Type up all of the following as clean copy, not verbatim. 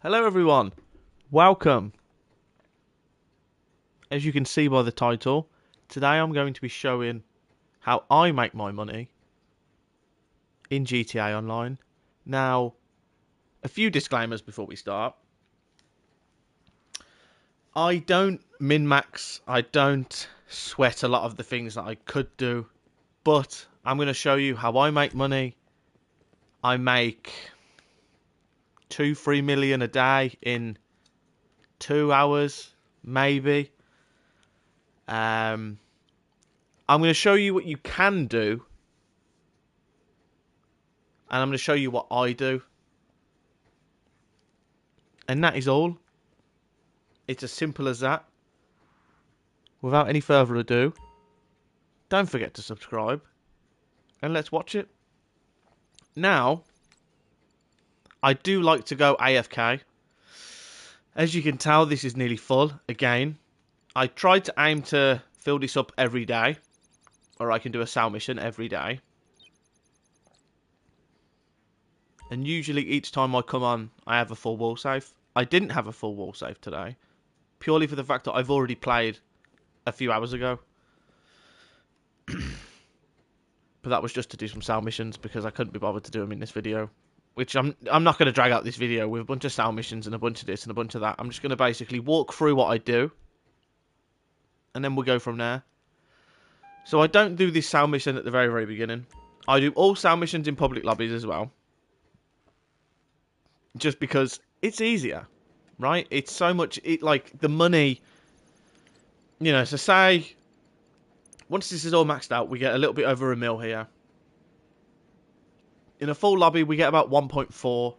Hello everyone, welcome. As you can see by the title, today I'm going to be showing how I make my money in GTA Online. Now, a few disclaimers before we start. I don't min-max, I don't sweat a lot of the things that I could do, but I'm going to show you how I make money. I make 2-3 million a day in 2 hours, maybe. I'm going to show you what you can do, and I'm going to show you what I do. And that is all. It's as simple as that. Without any further ado, don't forget to subscribe, and let's watch it. Now, I do like to go AFK. As you can tell, this is nearly full again. I try to aim to fill this up every day, or I can do a sale mission every day. And usually each time I come on, I have a full wall save. I didn't have a full wall save today, purely for the fact that I've already played a few hours ago. But that was just to do some sale missions because I couldn't be bothered to do them in this video. Which I'm not going to drag out this video with a bunch of sale missions and a bunch of this and a bunch of that. I'm just going to basically walk through what I do, and then we'll go from there. So I don't do this sale mission at the very, very beginning. I do all sale missions in public lobbies as well. Just because it's easier, right? It's so much, like, the money, you know, so say, once this is all maxed out, we get a little bit over $1 mil here. In a full lobby, we get about 1.4.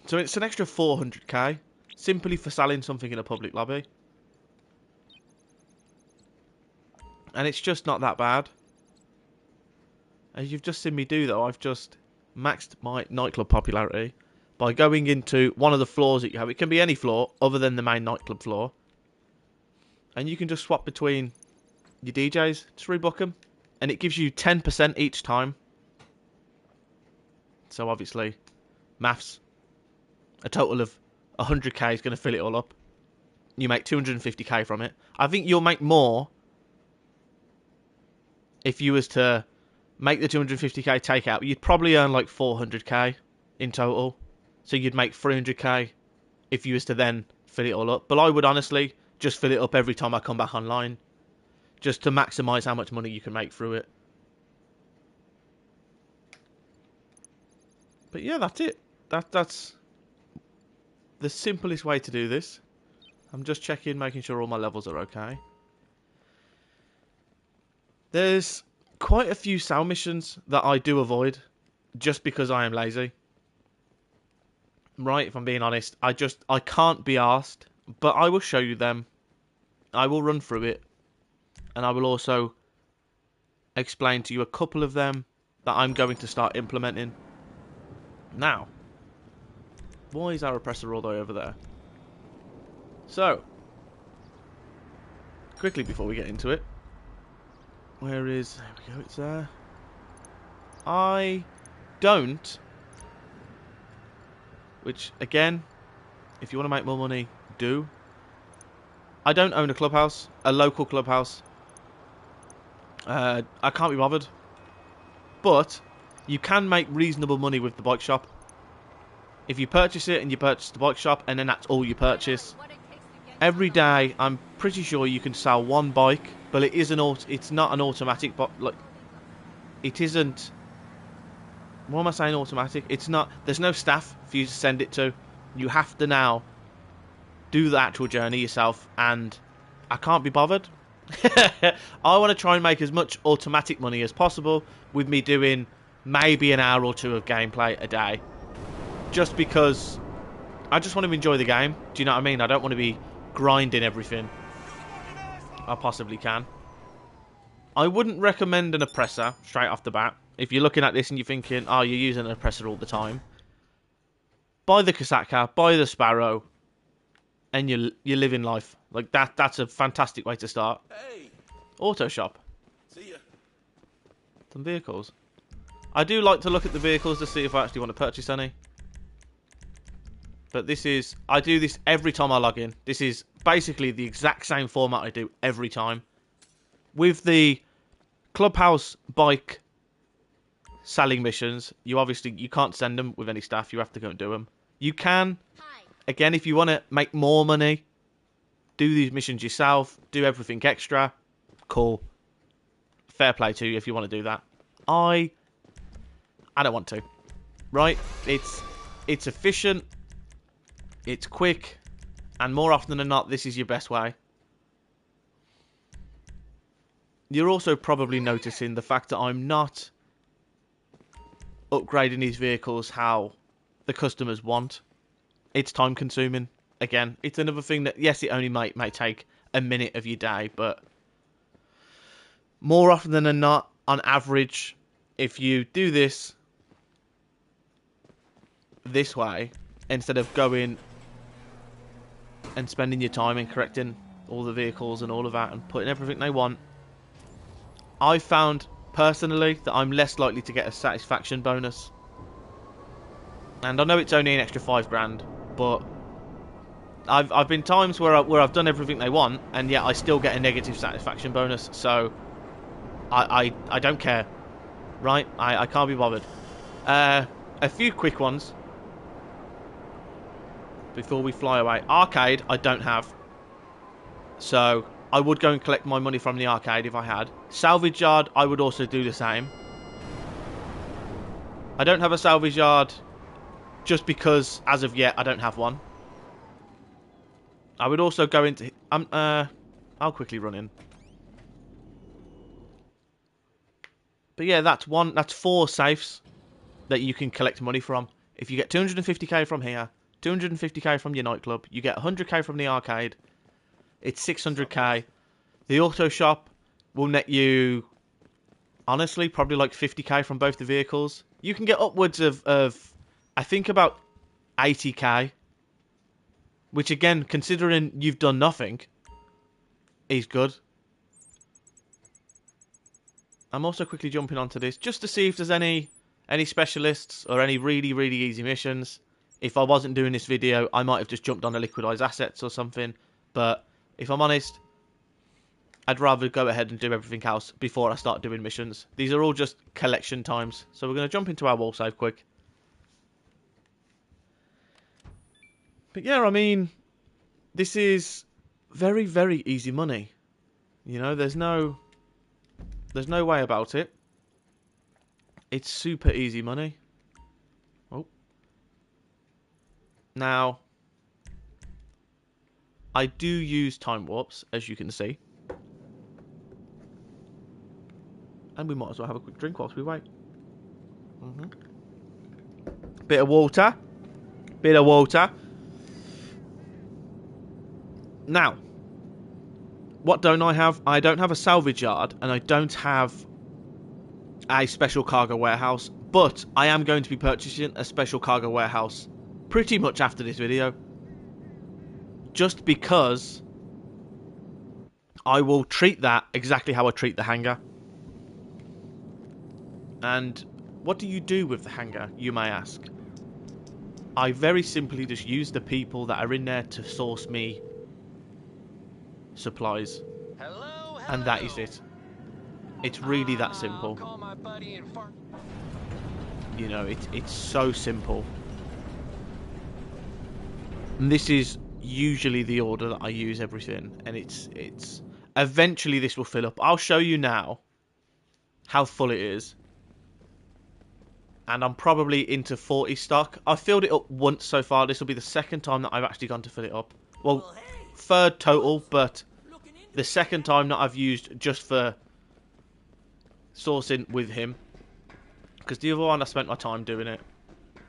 So it's an extra 400k, simply for selling something in a public lobby. And it's just not that bad. As you've just seen me do, though, I've just maxed my nightclub popularity by going into one of the floors that you have. It can be any floor other than the main nightclub floor. And you can just swap between your DJs, just rebook them. And it gives you 10% each time. So obviously, maths, a total of 100k is going to fill it all up. You make 250k from it. I think you'll make more if you was to make the 250k takeout. You'd probably earn like 400k in total. So you'd make 300k if you was to then fill it all up. But I would honestly just fill it up every time I come back online, just to maximise how much money you can make through it. But yeah, that's it. That's the simplest way to do this. I'm just checking, making sure all my levels are okay. There's quite a few sale missions that I do avoid just because I am lazy. Right, if I'm being honest, I can't be arsed. But I will show you them. I will run through it. And I will also explain to you a couple of them that I'm going to start implementing. Now, why is our oppressor all the way over there? So, quickly before we get into it, where is... There we go, it's there. I don't... Which, again, if you want to make more money, do. I don't own a clubhouse, a local clubhouse. I can't be bothered. But you can make reasonable money with the bike shop. If you purchase it and you purchase the bike shop and then that's all you purchase. Every day, I'm pretty sure you can sell one bike, but it's not an automatic bike. Like, it isn't. What am I saying? Automatic? It's not. There's no staff for you to send it to. You have to now do the actual journey yourself, and I can't be bothered. I want to try and make as much automatic money as possible with me doing maybe an hour or two of gameplay a day. Just because I just want to enjoy the game. Do you know what I mean? I don't want to be grinding everything I possibly can. I wouldn't recommend an oppressor straight off the bat. If you're looking at this and you're thinking, oh, you're using an oppressor all the time, buy the Kosatka, buy the Sparrow, and you're living life. Like, that's a fantastic way to start. Hey, Auto shop. see ya. Some vehicles. I do like to look at the vehicles to see if I actually want to purchase any. but this is... I do this every time I log in. This is basically the exact same format I do every time. With the Clubhouse bike selling missions, you can't send them with any staff. You have to go and do them. You can, again, if you want to make more money, do these missions yourself, do everything extra. Cool. Fair play to you if you want to do that. I don't want to. Right? It's efficient. It's quick. And more often than not, this is your best way. You're also probably noticing the fact that I'm not upgrading these vehicles how the customers want. It's time consuming. Again, it's another thing that, yes, it only may take a minute of your day, but more often than not, on average, if you do this way, instead of going and spending your time in correcting all the vehicles and all of that and putting everything they want, I found personally that I'm less likely to get a satisfaction bonus. And I know it's only an extra $5 grand, but I've been times where I've done everything they want, and yet I still get a negative satisfaction bonus. So I don't care, right? I can't be bothered. A few quick ones before we fly away. Arcade, I don't have, so I would go and collect my money from the arcade if I had. Salvage yard, I would also do the same. I don't have a salvage yard just because, as of yet, I don't have one. I would also go into... I'll quickly run in. But yeah, that's 4 safes that you can collect money from. If you get 250k from here, 250k from your nightclub, you get 100k from the arcade, it's 600k. The auto shop will net you, honestly, probably like 50k from both the vehicles. You can get upwards of I think about 80k. Which again, considering you've done nothing, is good. I'm also quickly jumping onto this just to see if there's any specialists or any really, really easy missions. If I wasn't doing this video, I might have just jumped on a liquidized assets or something. But if I'm honest, I'd rather go ahead and do everything else before I start doing missions. These are all just collection times. So we're going to jump into our wall save quick. But yeah, I mean, this is very, very easy money. You know, there's no way about it. It's super easy money. Oh. Now, I do use time warps, as you can see. And we might as well have a quick drink whilst we wait. Bit of water. Bit of water. Now, what don't I have? I don't have a salvage yard, and I don't have a special cargo warehouse, but I am going to be purchasing a special cargo warehouse pretty much after this video. Just because I will treat that exactly how I treat the hangar. And what do you do with the hangar, you may ask? I very simply just use the people that are in there to source me supplies. Hello. And that is it. It's really that simple. You know, it's so simple. And this is usually the order that I use everything, and it's eventually this will fill up. I'll show you now how full it is. And I'm probably into 40 stock. I've filled it up once so far. This will be the second time that I've actually gone to fill it up. Well, third total, but the second time that I've used just for sourcing with him. Because the other one, I spent my time doing it.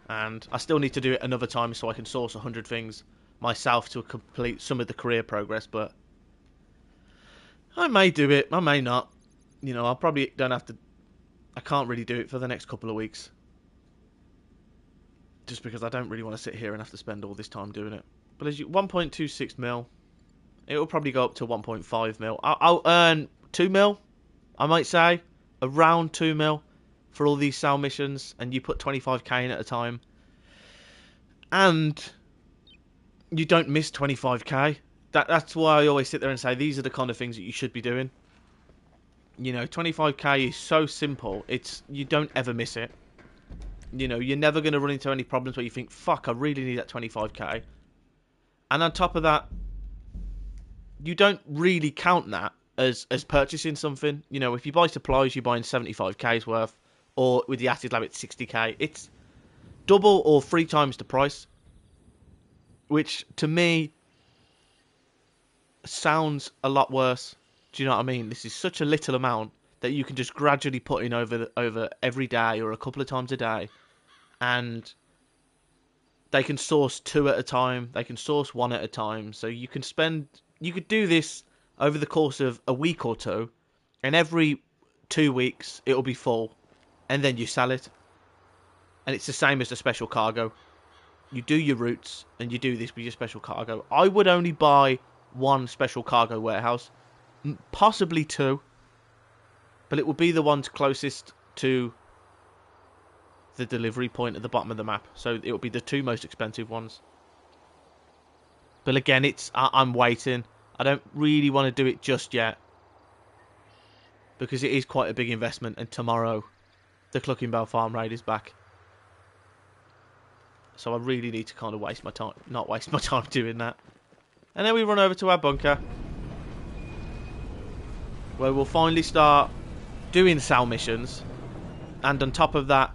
And I still need to do it another time so I can source 100 things myself to complete some of the career progress. But I may do it, I may not. You know, I'll probably don't have to... I can't really do it for the next couple of weeks. Just because I don't really want to sit here and have to spend all this time doing it. But as you... 1.26 mil. It will probably go up to 1.5 mil. I'll earn 2 mil, I might say. Around 2 mil for all these sale missions. And you put 25k in at a time. And you don't miss 25k. That's why I always sit there and say these are the kind of things that you should be doing. You know, 25k is so simple. You don't ever miss it. You know, you're never going to run into any problems where you think, fuck, I really need that 25k. And on top of that, you don't really count that as purchasing something. You know, if you buy supplies, you're buying 75k's worth. Or with the Acid Lab, it's 60k. It's double or 3 times the price. Which, to me, sounds a lot worse. Do you know what I mean? This is such a little amount that you can just gradually put in over every day or a couple of times a day. And they can source 2 at a time. They can source 1 at a time. So you could do this over the course of a week or 2. And every 2 weeks, it'll be full. And then you sell it. And it's the same as the special cargo. You do your routes and you do this with your special cargo. I would only buy 1 special cargo warehouse. Possibly 2. But it would be the ones closest to the delivery point at the bottom of the map. So it will be the 2 most expensive ones. But again, I'm waiting. I don't really want to do it just yet. Because it is quite a big investment. And tomorrow, the Cluckingbell Farm raid is back. So I really need to kind of not waste my time doing that. And then we run over to our bunker, where we'll finally start doing sal missions. And on top of that,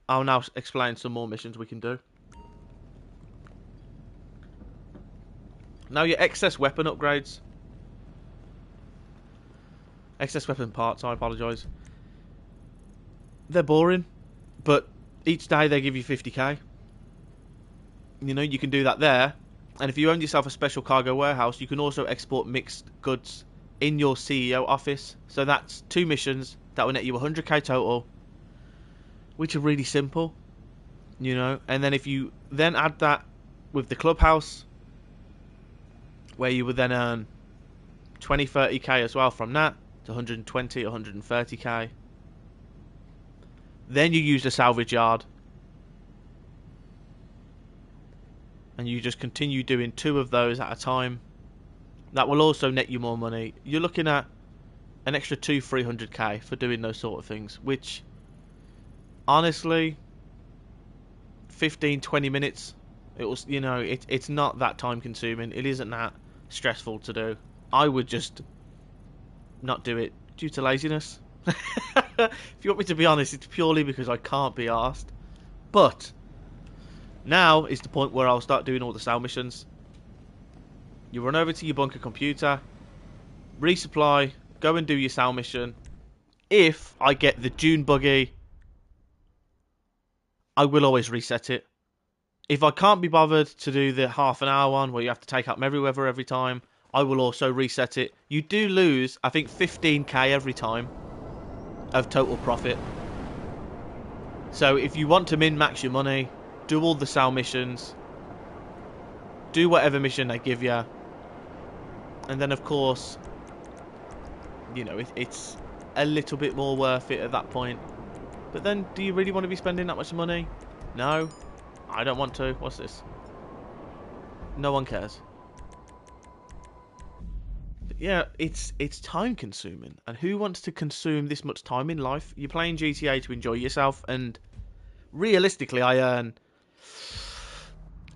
I'll now explain some more missions we can do. Now your excess weapon upgrades. Excess weapon parts, I apologise. They're boring, but each day they give you 50k. You know, you can do that there. And if you own yourself a special cargo warehouse, you can also export mixed goods in your CEO office. So that's 2 missions that will net you 100k total, which are really simple. You know, and then if you then add that with the clubhouse, where you would then earn 20, 30k as well from that, to 120, 130k. Then you use the salvage yard. And you just continue doing 2 of those at a time. That will also net you more money. You're looking at an extra 300k for doing those sort of things. Which, honestly, 15, 20 minutes. It's not that time consuming. It isn't that stressful to do. I would just not do it due to laziness. If you want me to be honest, it's purely because I can't be arsed. But now is the point where I'll start doing all the sal missions. You run over to your bunker computer, resupply, go and do your sal mission. If I get the dune buggy, I will always reset it. If I can't be bothered to do the half an hour one where you have to take out Merryweather every time, I will also reset it. You do lose, I think, 15k every time of total profit. So if you want to min-max your money, do all the sal missions, do whatever mission they give you, and then of course, you know, it's a little bit more worth it at that point. But then, do you really want to be spending that much money? No, I don't want to. What's this? No one cares. But yeah, it's time consuming, and who wants to consume this much time in life? You're playing GTA to enjoy yourself, and realistically, I earn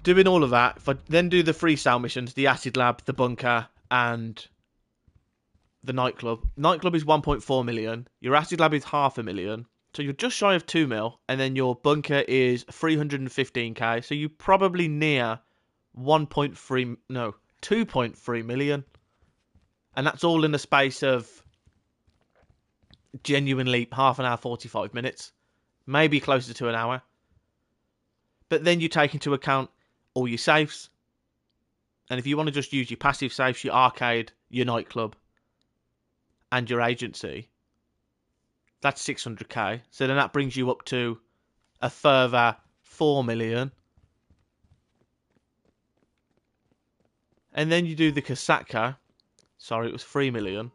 doing all of that. If I then do the free sal missions, the Acid Lab, the bunker, and the nightclub. Nightclub is 1.4 million. Your Acid Lab is 500,000. So you're just shy of 2 mil, and then your bunker is 315k. So you're probably near 2.3 million. And that's all in the space of genuinely half an hour, 45 minutes. Maybe closer to an hour. But then you take into account all your safes. And if you want to just use your passive safes, your arcade, your nightclub, and your agency, that's 600k. So then that brings you up to a further 4 million. And then you do the Kosatka. Sorry, it was 3 million.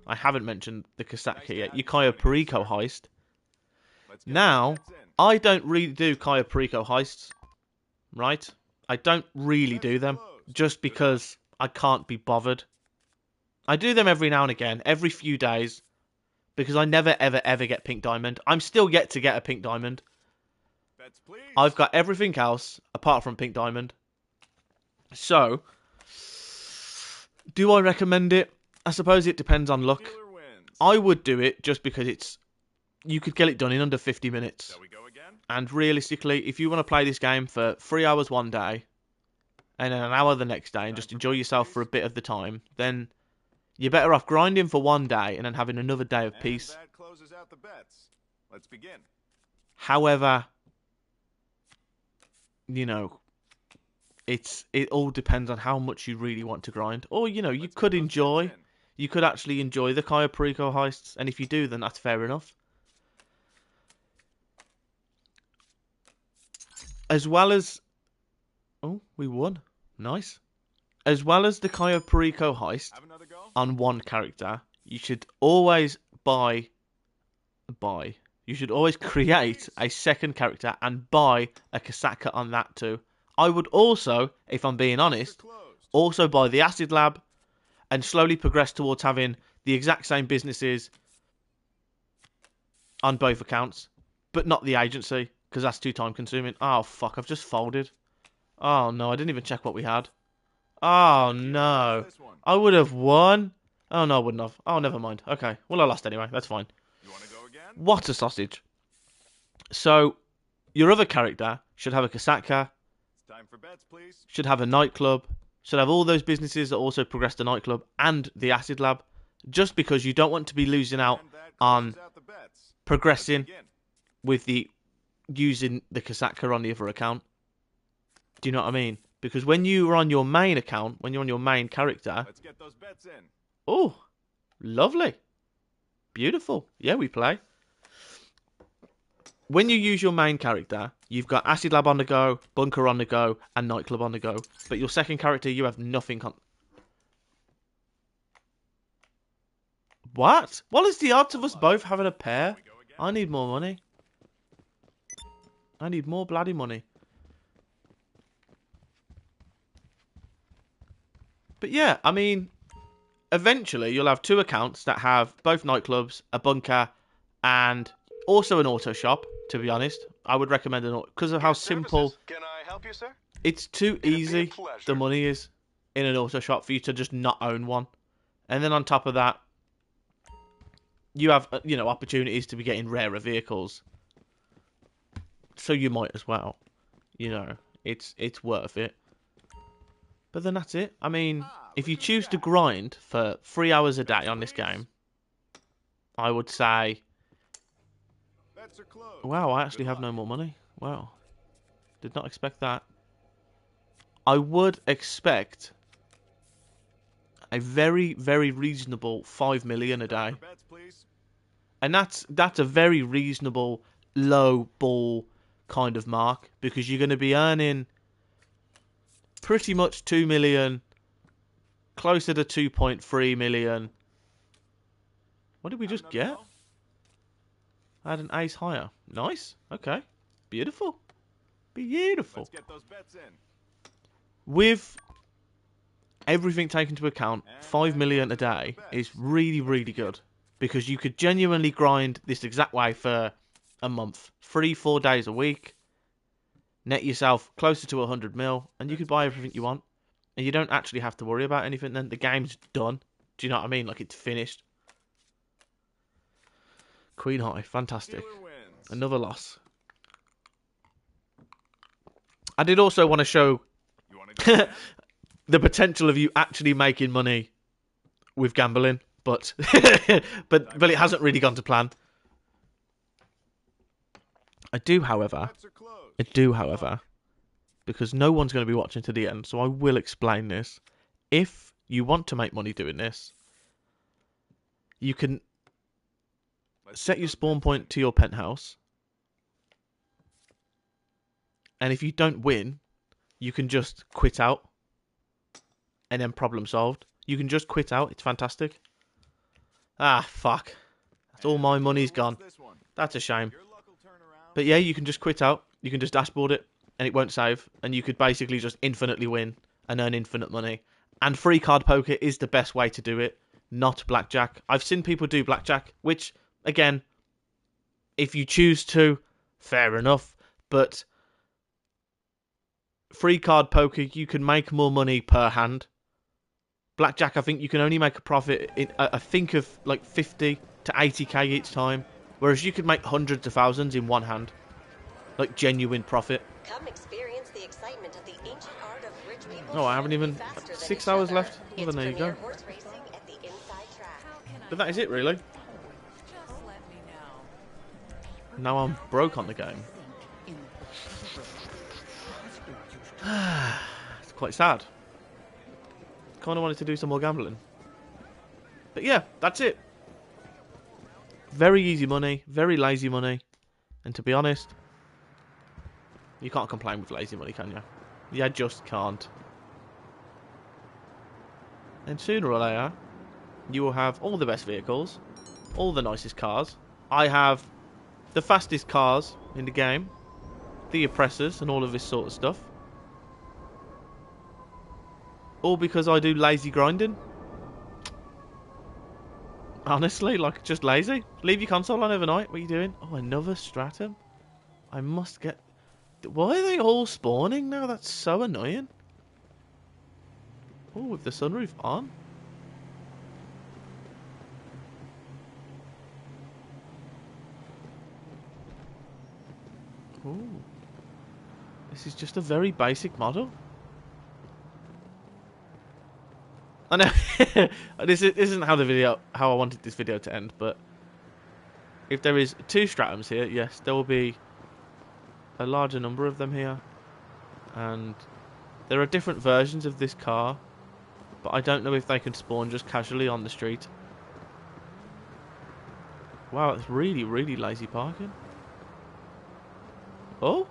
I haven't mentioned the Kosatka yet. Your Cayo Perico heist. Now, I don't really do Cayo Perico heists, right? I don't really do them just because I can't be bothered. I do them every now and again, every few days, because I never, ever, ever get pink diamond. I'm still yet to get a pink diamond. I've got everything else apart from pink diamond. So, do I recommend it? I suppose it depends on luck. I would do it just because you could get it done in under 50 minutes. And realistically, if you want to play this game for 3 hours one day, and then an hour the next day, and just enjoy yourself for a bit of the time, then you're better off grinding for one day and then having another day of peace. That closes out the bets. Let's begin. However, you know, it all depends on how much you really want to grind. Or, you know, you could actually enjoy the Cayo Perico heists, and if you do, then that's fair enough. As well as... Oh, we won. Nice. As well as the Cayo Perico heist on one character, you should always you should always create a second character and buy a Kasaka on that too. I would also, if I'm being honest, also buy the Acid Lab and slowly progress towards having the exact same businesses on both accounts, but not the agency, because that's too time consuming. Oh fuck, I've just folded. Oh no, I didn't even check what we had. Oh no, I would have won. Oh no, I wouldn't have. Oh, never mind. Okay, well I lost anyway, that's fine. What a sausage. So, your other character should have a Kasaka, Time for bets, please. should have a nightclub, should have all those businesses that also progress the nightclub, and the Acid Lab, just because you don't want to be losing out on progressing with using the Kasaka on the other account. Do you know what I mean? Because when you are on your main account, when you're on your main character... Let's get those bets in. Oh, lovely. Beautiful. Yeah, we play. When you use your main character, you've got Acid Lab on the go, Bunker on the go, and Nightclub on the go. But your second character, you have nothing on... What? What is the odds of us both having a pair? I need more money. I need more bloody money. But yeah, I mean, eventually you'll have two accounts that have both nightclubs, a bunker, and also an auto shop. To be honest, I would recommend an because of how simple. Can I help you, sir? It's too easy. The money is in an auto shop for you to just not own one, and then on top of that, you have opportunities to be getting rarer vehicles. So you might as well, it's worth it. But then that's it. I mean, if you choose to grind for 3 hours a day on this game, I would say... Wow, I actually have no more money. Wow. Did not expect that. I would expect a very, very reasonable 5 million a day. And that's a very reasonable low ball kind of mark, because you're going to be earning pretty much 2 million, closer to 2.3 million. What did we just get? I had an ace higher. Nice. Okay. Beautiful. Beautiful. Let's get those bets in. With everything taken into account, 5 million a day is really, really good. Because you could genuinely grind this exact way for a month. 3-4 days a week. Net yourself closer to 100 mil. And you could buy everything you want. And you don't actually have to worry about anything then. The game's done. Do you know what I mean? Like, it's finished. Queen High. Fantastic. Another loss. I did also want to show the potential of you actually making money with gambling. But but it hasn't really gone to plan. I do, however, because no one's going to be watching to the end, so I will explain this. If you want to make money doing this, you can set your spawn point to your penthouse, and if you don't win, you can just quit out, and then problem solved. You can just quit out. It's fantastic. Ah, fuck. That's all my money's gone. That's a shame. But yeah, you can just quit out. You can just dashboard it. and it won't save, and you could basically just infinitely win and earn infinite money. And free card poker is the best way to do it, not blackjack. I've seen people do blackjack, which, again, if you choose to, fair enough, but free card poker, you can make more money per hand. Blackjack, I think you can only make a profit, I think, of like 50 to 80k each time, whereas you could make hundreds of thousands in one hand. Like, genuine profit. Come experience the excitement of the ancient art of rich people. Oh, I haven't even... 6 hours left. Well, then there you go. Horse racing at the inside track. But that is it, really. Now I'm broke on the game. It's quite sad. Kind of wanted to do some more gambling. But yeah, that's it. Very easy money, very lazy money. And to be honest, you can't complain with lazy money, can you? You just can't. And sooner or later, you will have all the best vehicles, all the nicest cars. I have the fastest cars in the game, the oppressors, and all of this sort of stuff. All because I do lazy grinding. Honestly, like, just lazy. Leave your console on overnight. What are you doing? Oh, another Stratum. I must get... Why are they all spawning now? That's so annoying. Oh, with the sunroof on. Oh. This is just a very basic model. I know this isn't how I wanted this video to end, but if there is 2 Stratums here, yes, there will be a larger number of them here, and there are different versions of this car, but I don't know if they can spawn just casually on the street. Wow, it's really, really lazy parking. Oh,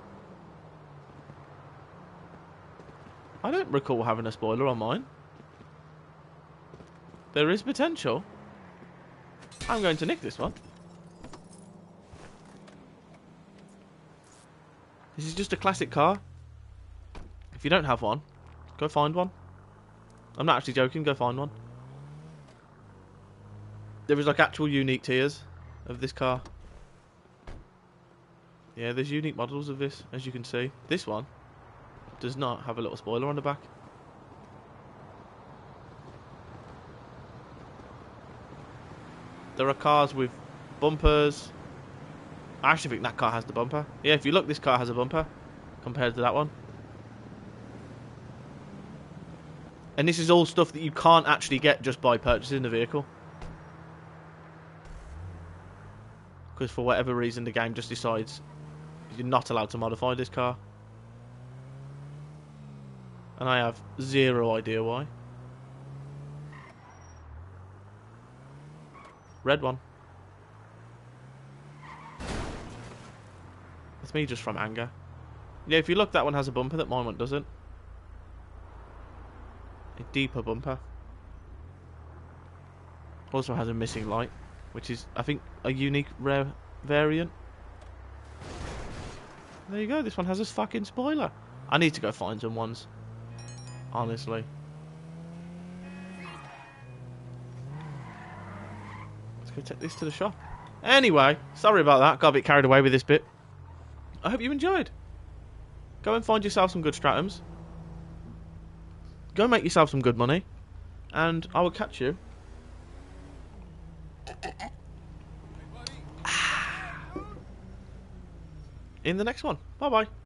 I don't recall having a spoiler on mine. There is potential. I'm going to nick this one. This is just a classic car. If you don't have one, go find one. I'm not actually joking, go find one. There is like actual unique tiers of this car. Yeah, there's unique models of this, as you can see. This one does not have a little spoiler on the back. There are cars with bumpers. I actually think that car has the bumper. Yeah, if you look, this car has a bumper compared to that one. And this is all stuff that you can't actually get just by purchasing the vehicle. Because for whatever reason, the game just decides you're not allowed to modify this car. And I have zero idea why. Red one. It's me just from anger. Yeah, if you look, that one has a bumper that mine one doesn't. A deeper bumper. Also has a missing light, which is, I think, a unique rare variant. There you go, this one has a fucking spoiler. I need to go find some ones. Honestly. Go take this to the shop. Anyway, sorry about that. Got a bit carried away with this bit. I hope you enjoyed. Go and find yourself some good Stratums. Go make yourself some good money. And I will catch you in the next one. Bye bye.